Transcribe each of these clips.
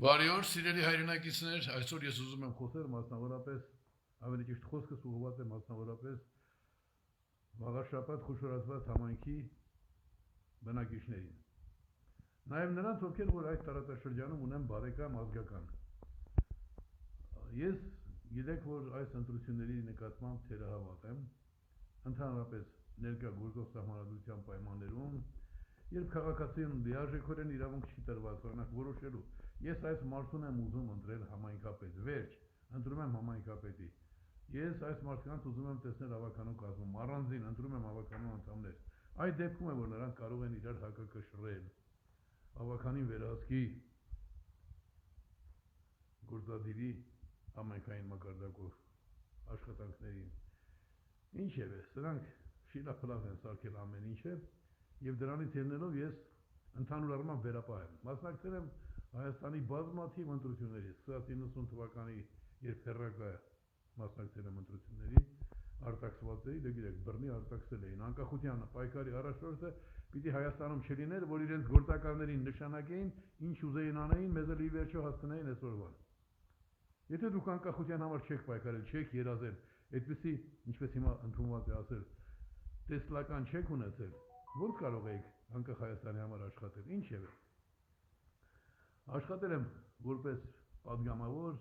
Բարի օր, սիրելի հայրենակիցներ, այսօր ես ուզում եմ խոսել մասնավորապես, ավելի ճիշտ խոսքս ուղղված է մասնավորապես վաղաշաբաթ խոշորացված համայնքի բնակիչներին։ Նաև նրանց, ովքեր որ այդ տարածաշրջանում ունեն բարեկամ ազգական։ Ես գիտեք, որ այս ընտրությունների նկատմամբ թերահավատ եմ, ընդհանրապես ներկա գործող սահմանադրության պայմաններում, երբ քաղաքացին լիարժեքորեն իրավունք չի տրված, օրինակ որոշելու, ես այս մարդուն եմ ուզում ընտրել համայնքապետ, վերջ, ընտրում եմ համայնքապետի, ես այս մարդկանց ուզում եմ տեսնել ավականու կազմում, առանձին ընտրում եմ ավականու անդամներ, այդ դեպքում է, որ նրանք կարող են իրար հակակշռել, ավականին վերահսկի գործադիրի համայնքային մակարդակով աշխատանքներին, ինչևէ, սրանք շիլափլավ են սարքել ամեն ինչը, և դրանից ելնելով ես ընդհանուր առմամբ վերապահ եմ, մասնակցել եմ Հայաստանի բազմաթիվ ընտրությունների, սկսած 90 թվականի, երբ հեռակա մասնակցել եմ ընտրությունների, արտաքսված էի, դե գիտեք, բռնի արտաքսել էին, անկախության պայքարի առաջնորդը պիտի Հայաստանում չլիներ, որ իրենց գործակալներին նշանակեին, ինչ ուզեին անեին, մեզ էլ ի վերջո հասցնեին այսօրվան։ Եթե դուք անկախության համար չեք պայքարել, չեք երազել, այդպիսի, ինչպես հիմա ընդունված է ասել, տեսլական չեք ունեցել, ո՞նց կարող եք անկախ Հայաստանի համար աշխատել, ինչևէ։ Աշխատել եմ որպես պատգամավոր,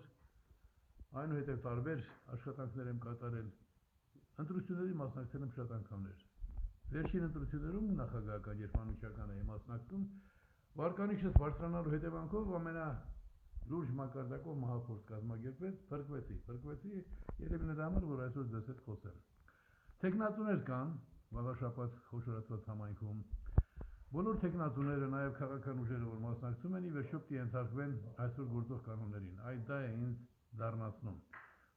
այնուհետև տարբեր աշխատանքներ եմ կատարել, ընտրությունների մասնակցել եմ շատ անգամներ։ Վերջին ընտրություններում նախագահական, երբ անմիջական էի մասնակցում, վարկանիշս բարձրանալու հետևանքով ամենալուրջ մակարդակով մահափորձ կազմակերպվեց, փրկվեցի, երևի նրա համար, որ այսօր ձեզ հետ խոսեմ։ Թեկնածուներ կան վաղաշաբաթ խոշորացված համայնքում, բոլոր թեկնածուները, նաև քաղաքական ուժերը, որ մասնակցում են, ի վերջո պիտի ենթարկվեն այսօր գործող կանոններին, այդ դա է ինձ դառնացնում։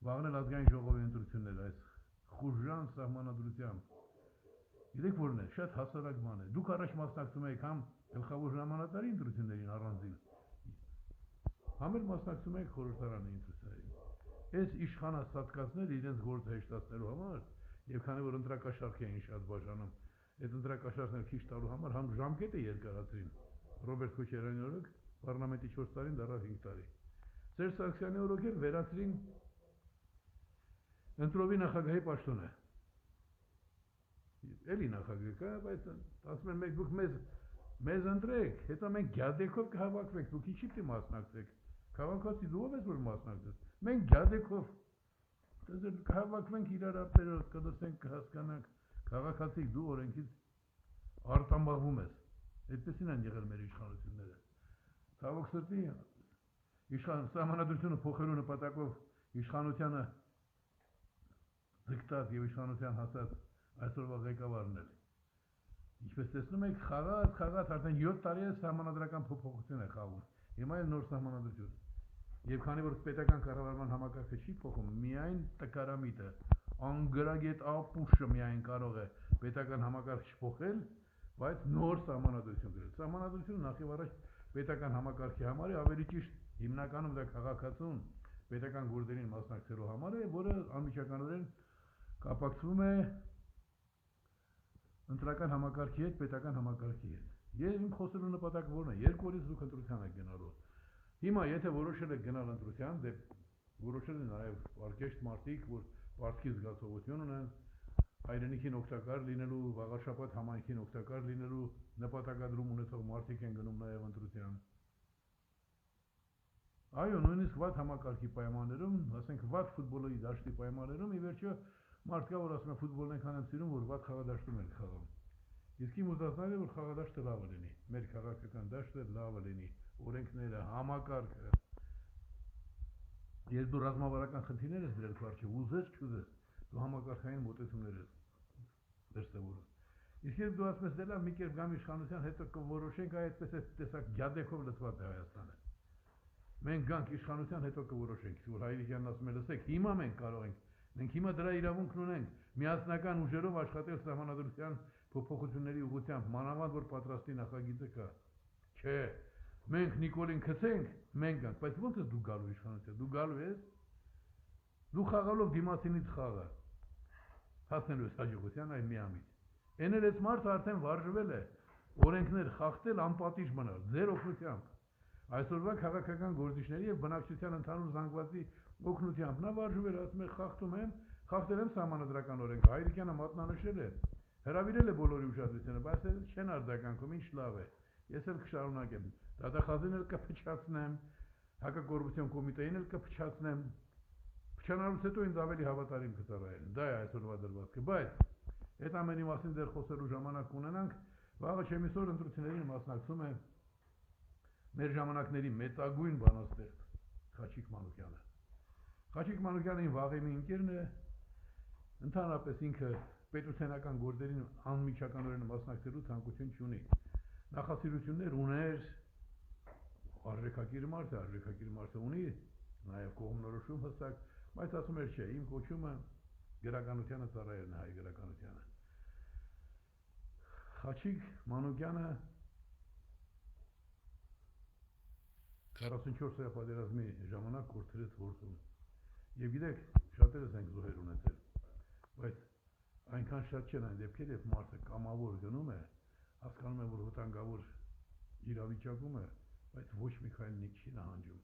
Վաղն էլ ազգային ժողովի ընտրություններ այս խուժժան սահմանադրությամբ։ Գիտեք որն է, շատ հասարակ բան է։ Դուք առաջ մասնակցում եք համ գլխավոր հրամանատարի ընտրություններին առանձին, համ էլ մասնակցում եք խորհրդարանի ընտրություններին։ Այս իշխանասատկացները իրենց գործը հեշտացնելու համար, եւ քանի որ ընտրակաշառք էին շատ բաժանում, այդ ընտրակաշառքները քիչ տալու համար համ ժամկետը երկարացրին։ Ռոբերտ Քոչարյանի օրոք պարլամենտի 4 տարին դառավ 5 տարի։ Սերժ Սարգսյանի օրոք էլ վերացրին ընտրովի նախագահի պաշտոնը։ Էլի նախագահ կա, բայց ասում են մեկ դուք մեզ ընտրեք, հետո մենք գյադեքով կհավաքվենք, դուք ինչի՞ պիտի մասնակցեք։ Քաղաքացի դու ով ես որ մասնակցես։ Մենք գյադեքով կհավաքվենք իրար ապերով, կլսենք, կհասկանանք, քաղաքացի դու օրենքից արտամբաղվում ես։ Այդպեսին են եղել մեր իշխանությունները։ Ցավոք սրտի, սահմանադրությունը փոխելու նպատակով իշխանությանը ձգտած եւ իշխանության հասած այսօրվա ղեկավարն էլ։ Ինչպես տեսնում եք, խաղաց արդեն 7 տարի է սահմանադրական փոփոխություն է խաղում։ Հիմա էլ նոր սահմանադրություն։ Եվ քանի որ պետական կառավարման համակարգը չի փոխում, միայն տկարամիտը, անգրագետ ապուշը միայն կարող է պետական համակարգ չփոխել, բայց նոր սահմանադրություն գրել։ Սահմանադրությունը նախ եւ առաջ պետական համակարգի համար է, ավելի ճիշտ հիմնականում դա քաղաքացուն պետական գործերին մասնակցելու համար է, որը անմիջականորեն կապակցվում է ընտրական համակարգի հետ, պետական համակարգի հետ։ Ես իմ խոսելու նպատակը որն է, երկու օրից դուք ընտրության եք գնալու։ Հիմա եթե որոշել եք գնալ ընտրության, դե որոշել են նաև արգելք մարդիկ, որ պարտքի զգացողություն ունեն, հայրենիքին օգտակար լինելու, վաղաշաբաթ համայնքին օգտակար լինելու նպատակադրում ունեցող մարդիկ են գնում նաև ընտրության։ Այո, նույնիսկ վատ համակարգի պայմաններում, ասենք վատ ֆուտբոլի դաշտի պայմաններում, ի վերջո մարդ կա, որ ասում է ֆուտբոլն այնքան եմ սիրում, որ վատ խաղադաշտում են խաղում։ Իսկ իմ ուզածն է, որ խաղադաշտը լավը լինի, մեր քաղաքական դաշտը լավը լինի, օրենքները, համակարգը։ Երբ դու ռազմավարական խնդիրներ ես դրել քո առջև, ուզես չուզես, դու համակարգային մոտեցումներ ես դրսևորում։ Իսկ երբ դու ասում ես, դե լավ, մի կերպ գամ իշխանության, հետո կորոշենք, այդպես է տեսակ գյադեքով լցված է Հայաստանը։ Մենք գանք իշխանության, հետո կորոշենք, որ Հայրիկյանն ասում է, լսեք, հիմա մենք կարող ենք հիմա դրա իրավունքն ունենք, միասնական ուժերով աշխատել սահմանադրության փոփոխությունների ուղղությամբ, մանավանդ որ պատրաստի նախագիծը կա։ Չէ, մենք Նիկոլին գցենք, մենք գանք, բայց ո՞նց ես դու գալու իշխանության, դու գալու ես, դու խաղալով դիմացինից խաղը, հասնելու ես հաջողության այն միամիտ։ Էն էլ այս մարդը արդեն վարժվել է, օրենքներ խախտել, անպատիժ մնալ, ձեր օգնությամբ։ Այսօրվա քաղաքական գործիչների եւ բնակչության ընդհանուր զանգվածի օգնությամբ նա վարժվել ասում է խախտում եմ, խախտել եմ սահմանադրական օրենքը, Հայրիկյանը մատնանշել է, հրավիրել է բոլորի ուշադրությունը, բայց չեն արձագանքում, ինչ լավ է, ես էլ կշարունակեմ, դատախազին էլ կփչացնեմ, հակակոռուպցիոն կոմիտեին էլ կփչացնեմ, փչանալուց հետո ինձ ավելի հավատարիմ կծառայեն, դա է այսօրվա դրվածքը, բայց այդ ամենի մասին դեռ խոսելու ժամանակ կունենանք, վաղը չեմիսօր ընտրություններին մասնակցում է մեր ժամանակների մեծագույն բանաստեղծ Խաչիկ Մանուկյանը։ Խաչիկ Մանուկյանը իմ վաղեմի ընկերն է, ընդհանրապես ինքը պետութենական գործերին անմիջականորեն մասնակցելու ցանկություն չունի։ Նախասիրություններ ուներ, արժեքակիր մարդը ունի, նաև կողմնորոշում հստակ, բայց ասում էր չէ, իմ կոչումը գրականությանը ծառայելն է, հայ գրականությանը։ Խաչիկ Մանուկյանը 44-րդ պատերազմի ժամանակ կորցրեց Որսում։ Եվ գիտեք, շատերս ենք զոհեր ունեցել, բայց այնքան շատ չեն այն դեպքեր, երբ մարդը կամավոր գնում է, հասկանում է, որ վտանգավոր իրավիճակում է, բայց ոչ մի քայլ չի նահանջում,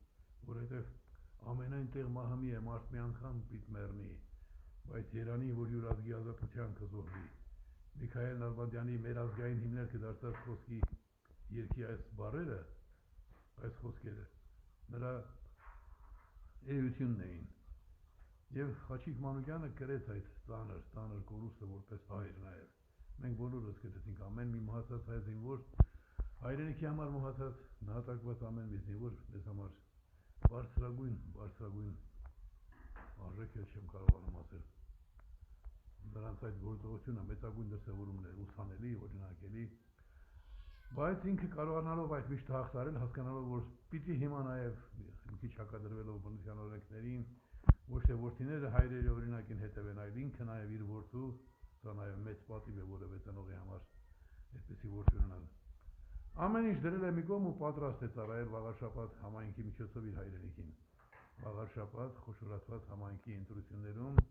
որովհետև ամենայն տեղ մահմի է, մարդ մի անգամ պիտի մեռնի, բայց երանի, որ յուր ազգի ազատության կզոհվի։ Միքայել Նալբանդյանի մեր ազգային հիմնարկը դարձած խոսքի երգի այս բառերը, այս խոսքերը նրա էությունն էին եւ Խաչիկ Մանուկյանը կրեց այդ ծանր կորուստը որպես հայր նաեւ մենք բոլորս կրեցինք ամեն մի մահացած հայ զինվոր հայրենիքի համար մահացած նահատակված ամեն մի զինվոր մեզ համար բարձրագույն արժեք էլ չեմ կարողանում ասել նրանց այդ գործողությունը մեծագույն դրսևորումն է ուսանելի օրինակելի բայց ինքը կարողանալով այդ միշտ հաղթարել, հասկանալով, որ պիտի հիմա նաև մի քիչ հակադրվելով բնության օրենքներին, ոչ թե որդիները հայրերի օրինակին հետևեն, այլ ինքը նաև իր որդու, սա նաև մեծ պատիվ է որևէ ծնողի համար, այսպեսի որդի ունենալ։ Ամեն ինչ դրել է մի կողմ ու պատրաստ է ծառայել Վաղարշապատ համայնքի միջոցով իր հայրենիքին։ Վաղարշապատ խոշորացված համայնքի ընտրություններում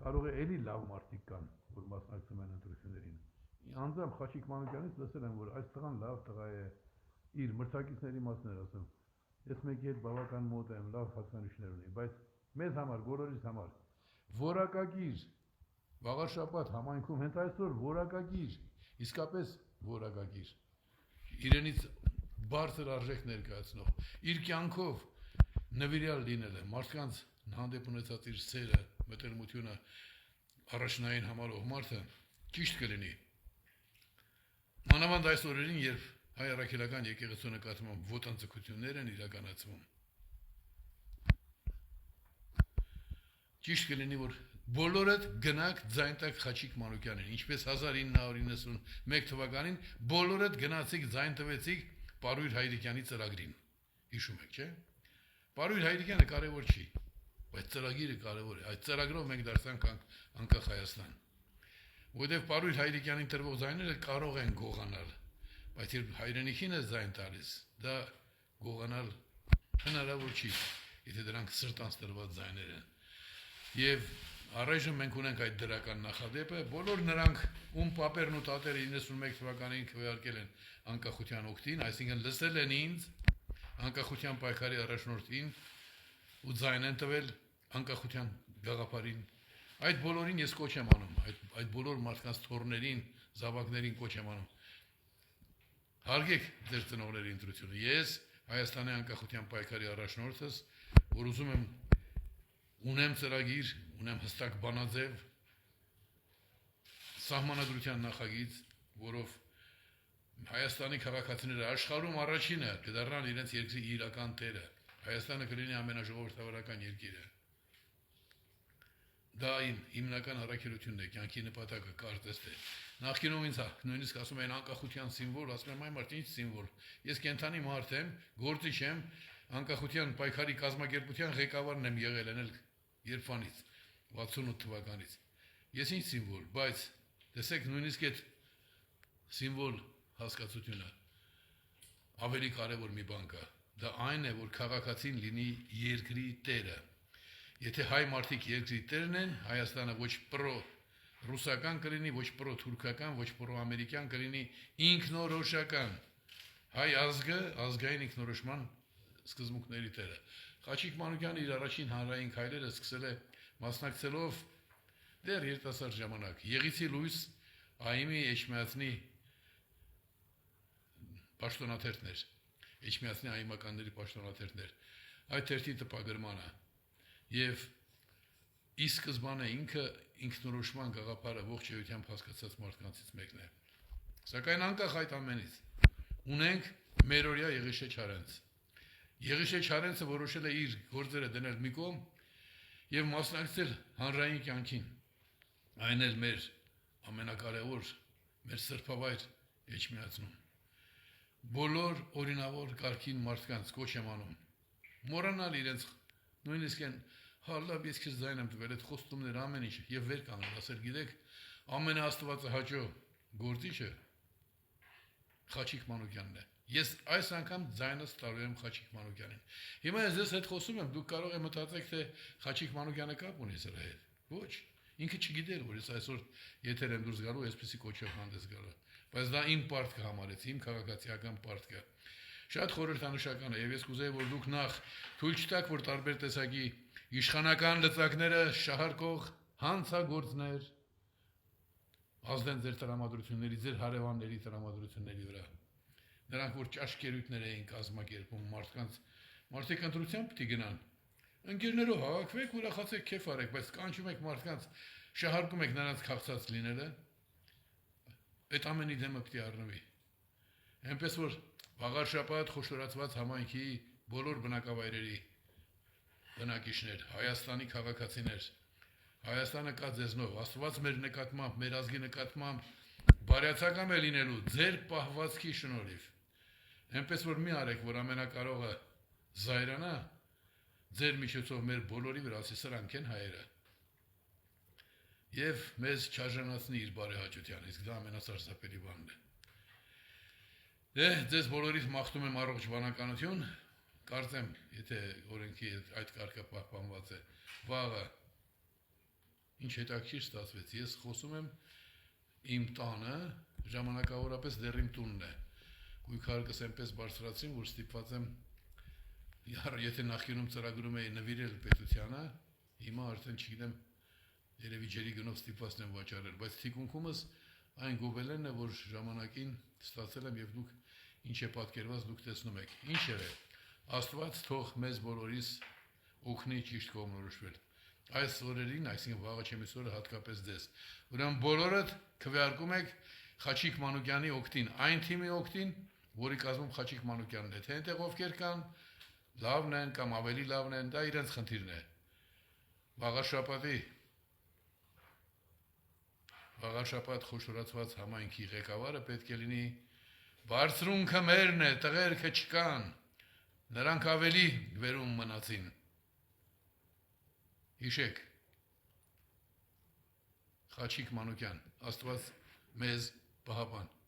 կարող է էլի լավ մարդիկ կան, որ մասնակցում են ընտրություններին։ Անձամբ Խաչիկ Մանուկյանից լսել եմ, որ այս տղան լավ տղա է, իր մրցակիցների մասն էր ասում, ես մեկի հետ բավական մոտ եմ, լավ հատկանիշներ ունի, բայց մեզ համար, բոլորիս համար, որակագիր, Վաղարշապատ համայնքում հենց այսօր որակագիր, իսկապես որակագիր, իրենից բարձր արժեք ներկայացնող, իր կյանքով նվիրյալ լինել է, մարդկանց հանդեպ ունեցած իր սերը, մտերմությունը առաջնային համարող մարդը ճիշտ կլինի մանավանդ այս օրերին, երբ հայ առաքելական եկեղեցու նկատմամբ ոտնձգություններ են իրականացվում, ճիշտ կլինի, որ բոլորդ գնաք ձայն տակ Խաչիկ Մանուկյանին, ինչպես 1991 թվականին բոլորդ գնացիք ձայն տվեցիք Պարույր Հայրիկյանի ծրագրին, հիշում եք, չէ՞։ Պարույր Հայրիկյանը կարևոր չի, բայց ծրագիրը կարևոր է, այդ ծրագրով մենք դարձանք անկախ Հայաստան։ Որտեւ Պարույր Հայրիկյանին տրվող ձայները կարող են գողանալ, բայց երբ հայրենիքին է ձայն տալիս, դա գողանալ հնարավոր չի, եթե դրանք սրտանց տրված ձայներ են։ Եվ առայժմ մենք ունենք այդ դրական նախադեպը, բոլոր նրանք, ում պապերն ու տատերը 91 թվականին քվեարկել են անկախության օգտին, այսինքն լսել են ինձ, անկախության պայքարի առաջնորդին ու ձայն են տվել անկախության գաղափարին։ Այդ բոլորին ես կոչ եմ անում, այդ բոլոր մարդկանց թորներին, զավակներին կոչ եմ անում։ Հարգեք ձեր ծնողների ընտրությունը։ Ես Հայաստանի անկախության պայքարի առաջնորդս, որ ուզում եմ ունեմ ծրագիր, ունեմ հստակ բանաձև, սահմանադրության նախագիծ, որով Հայաստանի քաղաքացիները աշխարհում առաջինը կդառնան իրենց երկրի իրական տերը։ Հայաստանը կլինի ամենաժողովրդավարական երկիրը։ Դա իմ հիմնական առաքելությունն է, կյանքի նպատակը կարծես թե։ Նախկինում ինձ նույնիսկ ասում են անկախության սիմվոլ, ասում եմ այ մարդ ինչ սիմվոլ։ Ես կենթանի մարդ եմ, գործիչ եմ, անկախության պայքարի կազմակերպության ղեկավարն եմ եղել են երբանից 68 թվականից։ Ես ինչ սիմվոլ, բայց տեսեք նույնիսկ այդ սիմվոլ հասկացությունը ավելի կարևոր մի բան կա։ Դա այն է, որ քաղաքացին լինի երկրի տերը։ Եթե հայ մարդիկ երկրի տերն են, Հայաստանը ոչ պրո-ռուսական կլինի, ոչ պրո-թուրքական, ոչ պրո-ամերիկյան կլինի ինքնորոշական։ Հայ ազգը ազգային ինքնորոշման սկզբունքների տերը։ Խաչիկ Մանուկյանը իր առաջին հանրային քայլերը սկսել է մասնակցելով դեռ երիտասարդ ժամանակ Եղիցի լույս ԱԻՄ-ի Էջմիածնի պաշտոնաթերթներ, Էջմիածնի ԱԻՄ-ականների պաշտոնաթերթներ, այդ թերթի տպագրմանը եւ ի սկզբանե ինքը ինքնորոշման գաղափարը ողջ էությամբ հասկացած մարդկանցից մեկն է։ Սակայն անկախ այդ ամենից ունենք մերօրյա Եղիշե Չարենց։ Եղիշե Չարենցը որոշել է իր գործերը դնել մի կողմ եւ մասնակցել հանրային կյանքին։ Այն էլ մեր ամենակարևոր, մեր սրբավայր Էջմիածնում։ Բոլոր օրինավոր կարգին մարդկանց կոչ եմ անում մոռանալ իրենց նույնիսկ են հալլավ ես քեզ ձայն եմ տվել այդ խոստումներ ամեն ինչ եւ վեր կանգնել ասել գիտեք ամենաաստվածահաճո գործիչը Խաչիկ Մանուկյանն է։ Ես այս անգամ ձայնս տալու եմ Խաչիկ Մանուկյանին։ Հիմա ես ձեզ հետ խոսում եմ, դուք կարող եք մտածեք, թե Խաչիկ Մանուկյանը կապ ունի սրա հետ։ Ոչ, ինքը չգիտեր, որ ես այսօր եթեր եմ դուրս գալու, այսպեսի կոչով հանդես գալու։ Բայց դա իմ պարտքը համարեց, իմ քաղաքացիական պարտքը։ Շատ խորհրդանշական է եւ ես կուզեի, որ դուք նախ թույլ չտաք, որ տարբեր տեսակի իշխանական լծակները շահարկող հանցագործներ ազդեն ձեր տրամադրությունների, ձեր հարևանների տրամադրությունների վրա։ Նրանք որ ճաշկերույթներ էին կազմակերպում մարդիկ ընտրությամբ պիտի գնան։ Ընկերներով հավաքվեք, ուրախացեք, քեֆ արեք, բայց կանչում եք մարդկանց, շահարկում եք նրանց քաղցած լինելը, այդ ամենի դեմը պիտի առնվի։ Այնպես որ վաղար շաբաթ խոշորացված համայնքի բոլոր բնակավայրերի բնակիչներ, Հայաստանի քաղաքացիներ, Հայաստանը կա ձեզնով, Աստված մեր նկատմամբ, մեր ազգի նկատմամբ բարյացակամ է լինելու ձեր պահվածքի շնորհիվ։ Այնպես որ մի արեք, որ ամենակարողը զայրանա ձեր միջոցով մեր բոլորի վրա, ասի սրանք են հայերը։ Եվ մեզ չարժանացնի իր բարեհաճության, իսկ դա ամենասարսափելի բանն է։ Դե, ձեզ բոլորից մաղթում եմ առողջ բանականություն, կարծեմ, եթե օրենքի այդ կարգը պահպանված է, վաղը ինչ հետաքրքիր ստացվեց, ես խոսում եմ իմ տանը, ժամանակավորապես դեռ իմ տունն է, գույքարկս այնպես բարձրացրին, որ ստիպված եմ, եթե նախկինում ծրագրում էի նվիրել պետությանը, հիմա արդեն չգիտեմ, երևի ջերի գնով ստիպված եմ վաճառել, բայց թիկունքումս այն գոբելենն է, որ ժամանակին ստացել եմ եւ դուք ինչ է պատկերված դուք տեսնում եք։ Ինչևէ, Աստված թող մեզ բոլորիս օգնի ճիշտ կողմնորոշվել։ Այս օրերին, այսինքն վաղը չեմիսօրը հատկապես ձեզ։ Ուրեմն բոլորդ քվեարկում եք Խաչիկ Մանուկյանի օգտին, այն թիմի օգտին, որի կազմում Խաչիկ Մանուկյանն է։ Թե այնտեղ ովքեր կան, լավն են կամ ավելի լավն են, դա իրենց խնդիրն է։ Վաղար շաբաթ խոշորացված համայնքի ղեկավարը պետք է լինի բարձրունքը մերն է, տղերքը չկան, նրանք ավելի վերում մնացին։ Հիշեք, Խաչիկ Մանուկյան, Աստված մեզ պահապան։